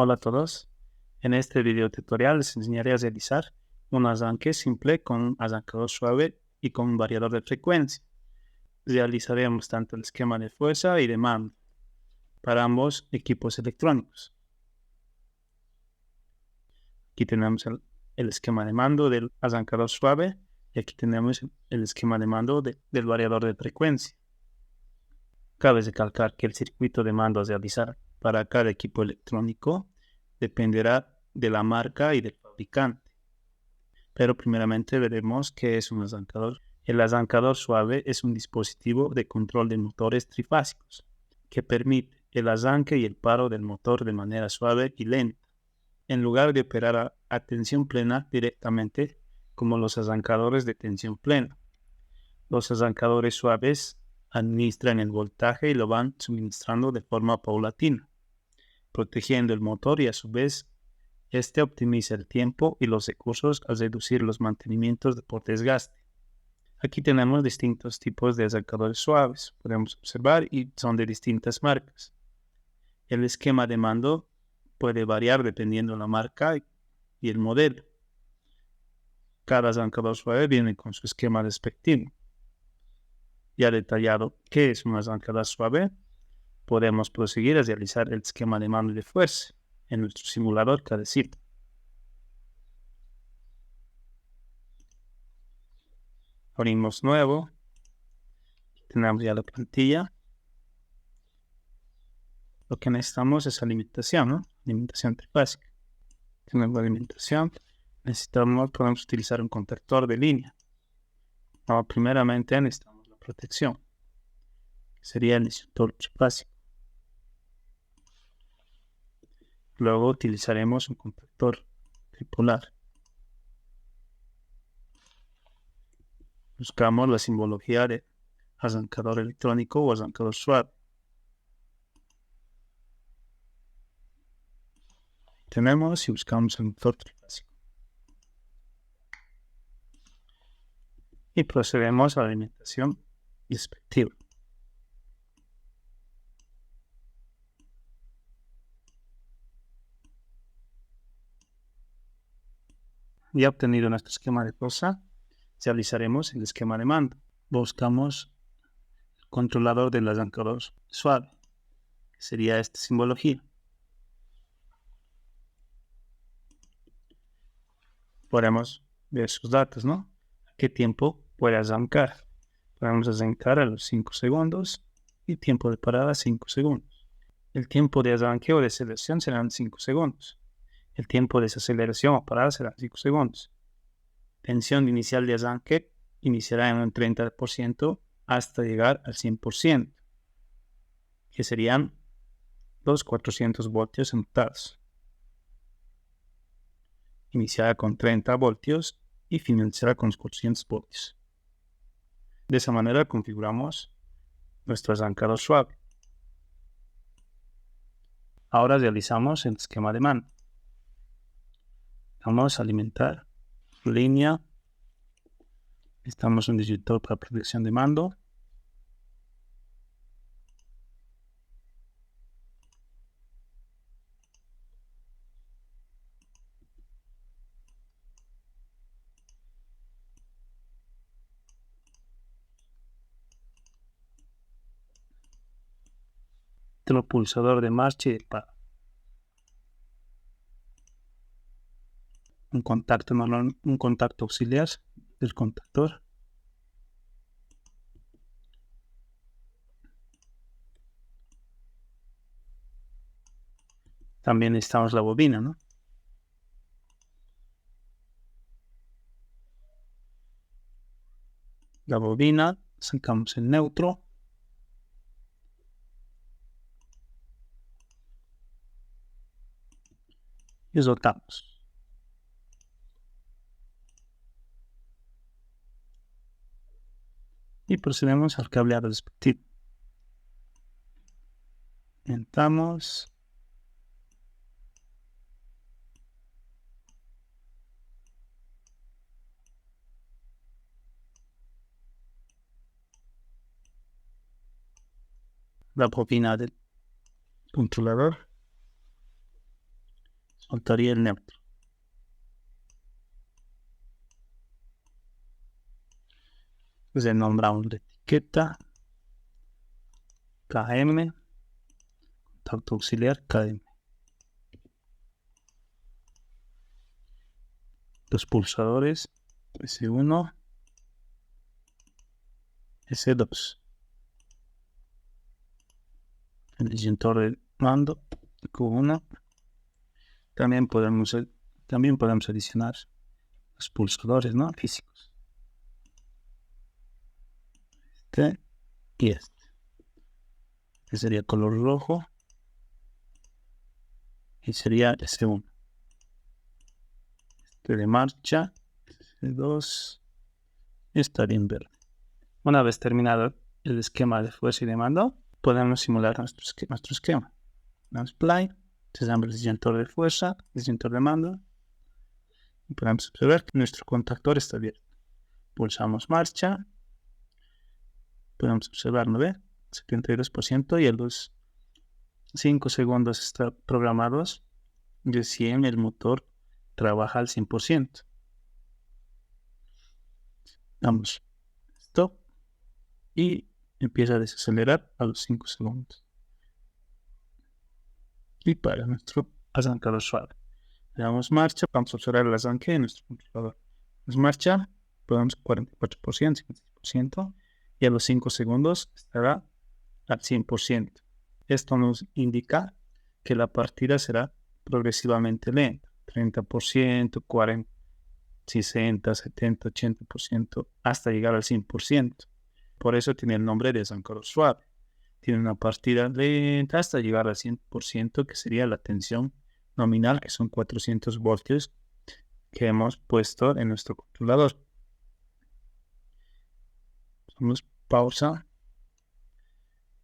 Hola a todos. En este video tutorial les enseñaré a realizar un arranque simple con un arrancador suave y con un variador de frecuencia. Realizaremos tanto el esquema de fuerza y de mando para ambos equipos electrónicos. Aquí tenemos el esquema de mando del arrancador suave y aquí tenemos el esquema de mando del variador de frecuencia. Cabe recalcar que el circuito de mando a realizar para cada equipo electrónico dependerá de la marca y del fabricante. Pero primeramente veremos qué es un arrancador. El arrancador suave es un dispositivo de control de motores trifásicos que permite el arranque y el paro del motor de manera suave y lenta, en lugar de operar a tensión plena directamente como los arrancadores de tensión plena. Los arrancadores suaves administran el voltaje y lo van suministrando de forma paulatina, protegiendo el motor y a su vez este optimiza el tiempo y los recursos al reducir los mantenimientos por desgaste. Aquí tenemos distintos tipos de arrancadores suaves, podemos observar, y son de distintas marcas. El esquema de mando puede variar dependiendo de la marca y el modelo. Cada arrancador suave viene con su esquema respectivo. Ya detallado qué es un arrancador suave, podemos proseguir a realizar el esquema de mando de fuerza en nuestro simulador Cadecito. Abrimos nuevo, tenemos ya la plantilla. Lo que necesitamos es alimentación, ¿no? Alimentación trifásica. Tenemos la alimentación, podemos utilizar un contactor de línea. Ahora, primeramente necesitamos la protección, que sería el disjuntor trifásico. Luego utilizaremos un contactor tripolar. Buscamos la simbología de arrancador electrónico o arrancador suave. Tenemos y buscamos el motor trifásico. Y procedemos a la alimentación respectiva. Ya obtenido nuestro esquema de fuerza, realizaremos el esquema de mando. Buscamos el controlador del arrancador suave, que sería esta simbología. Podemos ver sus datos, ¿no? ¿A qué tiempo puede arrancar? Podemos arrancar a los 5 segundos y tiempo de parada 5 segundos. El tiempo de arranque o de aceleración serán 5 segundos. El tiempo de desaceleración o parada será 5 segundos. Tensión inicial de arranque iniciará en un 30% hasta llegar al 100%, que serían los 400 voltios en total. Iniciará con 30 voltios y finalizará con los 400 voltios. De esa manera configuramos nuestro arrancador suave. Ahora realizamos el esquema de mando. Vamos a alimentar línea. Necesitamos un disjuntor para protección de mando. Otro pulsador de marcha y de paro. Un contacto auxiliar del contactor. También necesitamos la bobina, ¿no? La bobina, sacamos el neutro. Y soltamos. Y procedemos al cableado respectivo. Entramos. La bobina del controlador. soltaría el neutro. Entonces nombramos la etiqueta KM, contacto auxiliar KM. Los pulsadores S1, S2. El disyuntor de mando Q1. También podemos adicionar los pulsadores, ¿no?, físicos. Este y este. Este sería color rojo. Y sería S1. Este de marcha. S2. Estaría en verde. Una vez terminado el esquema de fuerza y de mando, podemos simular nuestro esquema. Damos play, utilizamos el disyuntor de fuerza, disyuntor de mando, y podemos observar que nuestro contactor está abierto. Pulsamos marcha, podemos observar, ¿no ve? 72%, y a los 5 segundos está programados, recién el motor trabaja al 100%. Damos stop y empieza a desacelerar a los 5 segundos. Y para nuestro arrancador suave, le damos marcha, vamos a observar el arranque de nuestro controlador. Damos marcha, podemos 44%, 56%, y a los 5 segundos estará al 100%. Esto nos indica que la partida será progresivamente lenta, 30%, 40%, 60%, 70%, 80%, hasta llegar al 100%. Por eso tiene el nombre de arrancador suave. Tiene una partida lenta hasta llegar al 100%, que sería la tensión nominal, que son 400 voltios que hemos puesto en nuestro controlador. Damos pausa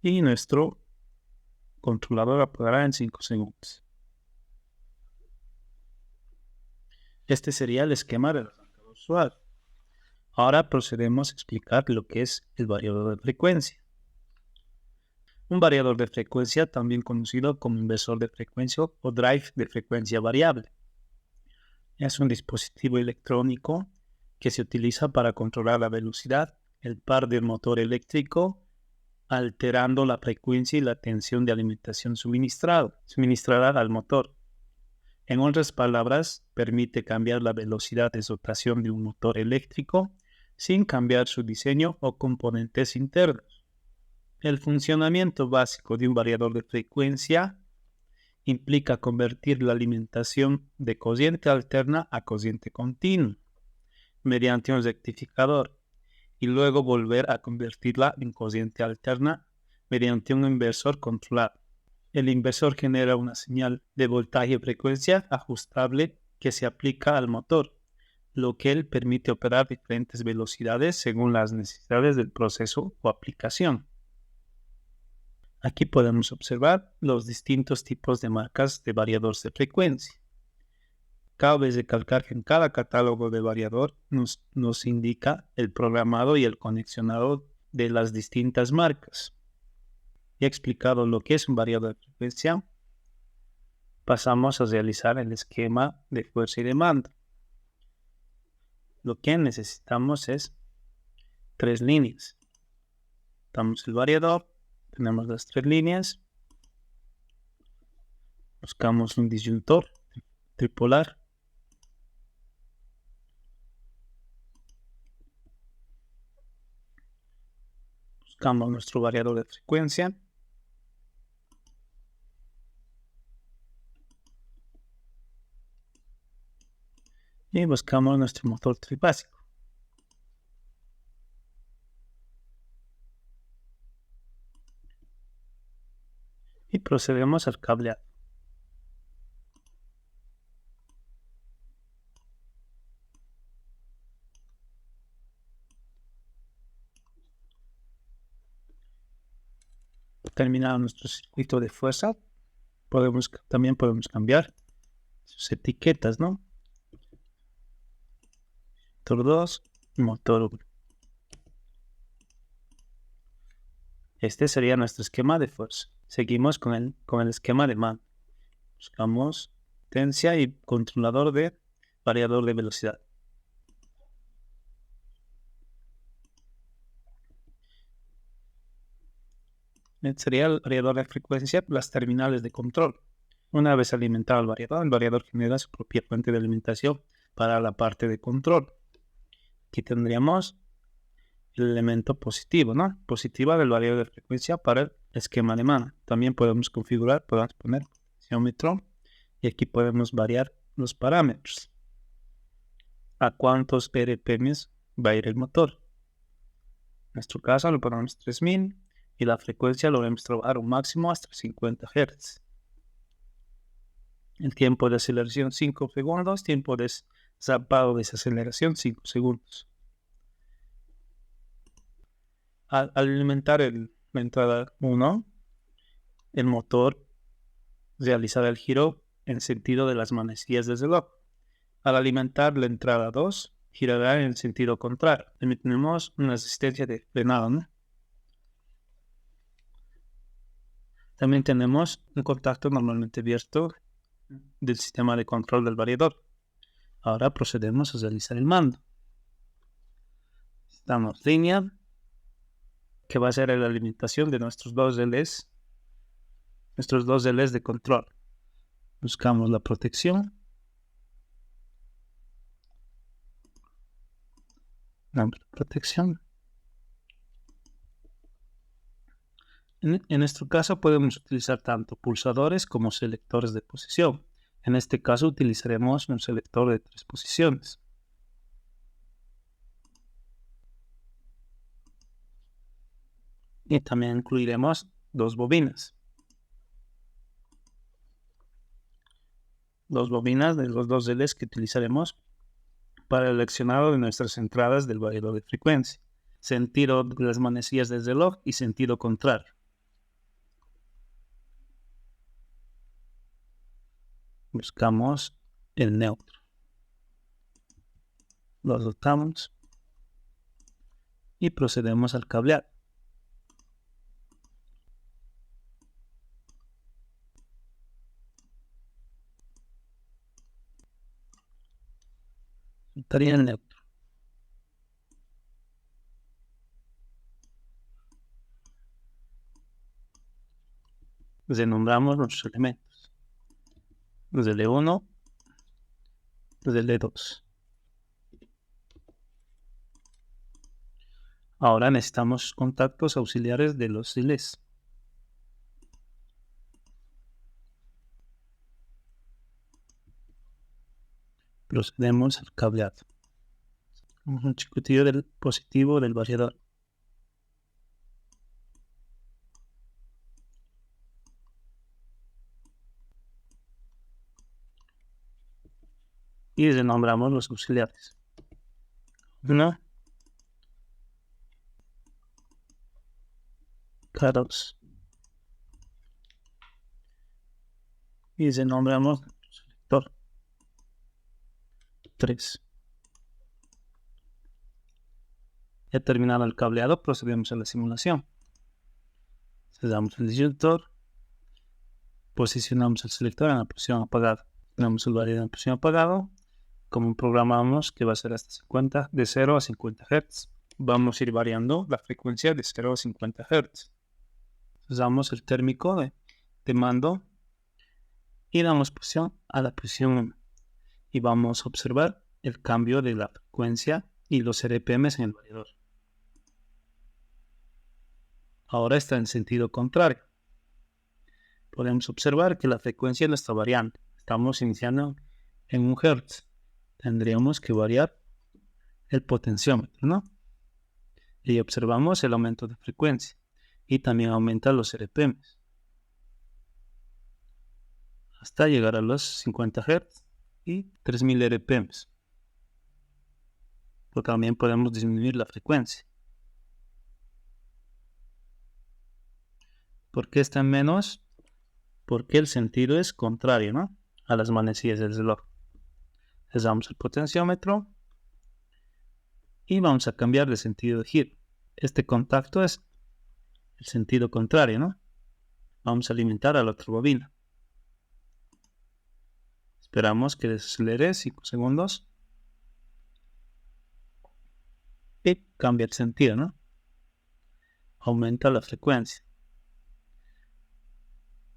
y nuestro controlador apagará en 5 segundos. Este sería el esquema del arrancador suave. Ahora procedemos a explicar lo que es el variador de frecuencia. Un variador de frecuencia, también conocido como inversor de frecuencia o drive de frecuencia variable, es un dispositivo electrónico que se utiliza para controlar la velocidad, el par del motor eléctrico, alterando la frecuencia y la tensión de alimentación suministrada al motor. En otras palabras, permite cambiar la velocidad de rotación de un motor eléctrico sin cambiar su diseño o componentes internos. El funcionamiento básico de un variador de frecuencia implica convertir la alimentación de corriente alterna a corriente continua mediante un rectificador y luego volver a convertirla en corriente alterna mediante un inversor controlado. El inversor genera una señal de voltaje y frecuencia ajustable que se aplica al motor, lo que le permite operar diferentes velocidades según las necesidades del proceso o aplicación. Aquí podemos observar los distintos tipos de marcas de variadores de frecuencia. Cabe recalcar que en cada catálogo de variador nos indica el programado y el conexionado de las distintas marcas. Ya explicado lo que es un variador de frecuencia, pasamos a realizar el esquema de fuerza y demanda. Lo que necesitamos es 3 líneas. Damos el variador, tenemos las 3 líneas, buscamos un disyuntor tripolar, buscamos nuestro variador de frecuencia, y buscamos nuestro motor tribásico. Y procedemos al cableado. Terminado nuestro circuito de fuerza, también podemos cambiar sus etiquetas, ¿no? Motor 2, motor 1. Este sería nuestro esquema de fuerza. Seguimos con el esquema de mando. Buscamos potencia y controlador de variador de velocidad. Sería el variador de frecuencia, las terminales de control. Una vez alimentado el variador genera su propia fuente de alimentación para la parte de control. Aquí tendríamos el elemento positivo, ¿no? Positiva del variador de frecuencia para el esquema de mano. También podemos configurar, podemos poner potenciómetro y aquí podemos variar los parámetros. A cuántos RPMs va a ir el motor. En nuestro caso lo ponemos 3000 y la frecuencia lo vamos a trabajar un máximo hasta 50 Hz. El tiempo de aceleración 5 segundos, tiempo de zapado de desaceleración 5 segundos. Al alimentar la entrada 1, el motor realizará el giro en sentido de las manecillas del reloj. Al alimentar la entrada 2, girará en el sentido contrario. También tenemos una resistencia de frenado, ¿no? También tenemos un contacto normalmente abierto del sistema de control del variador. Ahora procedemos a realizar el mando. Damos línea, que va a ser la alimentación de nuestros dos relés de control. Buscamos la protección. Damos la protección. En nuestro caso podemos utilizar tanto pulsadores como selectores de posición. En este caso utilizaremos un selector de 3 posiciones. Y también incluiremos 2 bobinas. 2 bobinas de los 2 relés que utilizaremos para el seleccionado de nuestras entradas del variador de frecuencia. Sentido de las manecillas del reloj y sentido contrario. Buscamos el neutro. Lo adoptamos y procedemos al cableado. Estaría el neutro. Renombramos los elementos. Los del E1, los del E2. Ahora necesitamos contactos auxiliares de los relés. Procedemos al cableado. Un circuito del positivo del variador. Y renombramos los auxiliares. 1, K2. Y renombramos el selector 3. Ya terminado el cableado, procedemos a la simulación. Cerramos el disyuntor, posicionamos el selector en la posición apagada. Tenemos el variador en posición apagado, como programamos que va a ser hasta 50, de 0 a 50 Hz. Vamos a ir variando la frecuencia de 0 a 50 Hz. Usamos el térmico de mando y damos posición a la posición 1. Y vamos a observar el cambio de la frecuencia y los RPMs en el variador. Ahora está en sentido contrario. Podemos observar que la frecuencia no está variando. Estamos iniciando en 1 Hz. Tendríamos que variar el potenciómetro, ¿no? Y observamos el aumento de frecuencia. Y también aumenta los RPMs. Hasta llegar a los 50 Hz y 3000 RPMs. Pero también podemos disminuir la frecuencia. ¿Por qué está en menos? Porque el sentido es contrario, ¿no? A las manecillas del reloj. Cerramos el potenciómetro y vamos a cambiar de sentido de giro. Este contacto es el sentido contrario, ¿no? Vamos a alimentar a la otra bobina. Esperamos que desacelere 5 segundos. Y cambia el sentido, ¿no? Aumenta la frecuencia.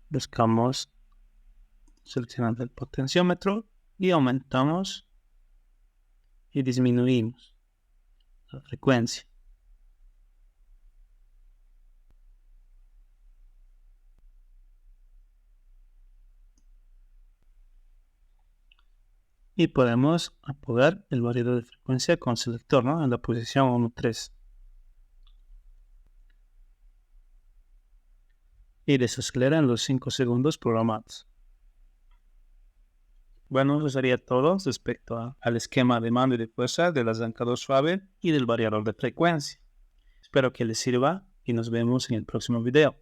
Buscamos seleccionando el potenciómetro y aumentamos y disminuimos la frecuencia. Y podemos apagar el variador de frecuencia con selector, ¿no? En la posición 1-3. Y desacelera en los 5 segundos programados. Bueno, eso sería todo respecto al esquema de mando y de fuerza del arrancador suave y del variador de frecuencia. Espero que les sirva y nos vemos en el próximo video.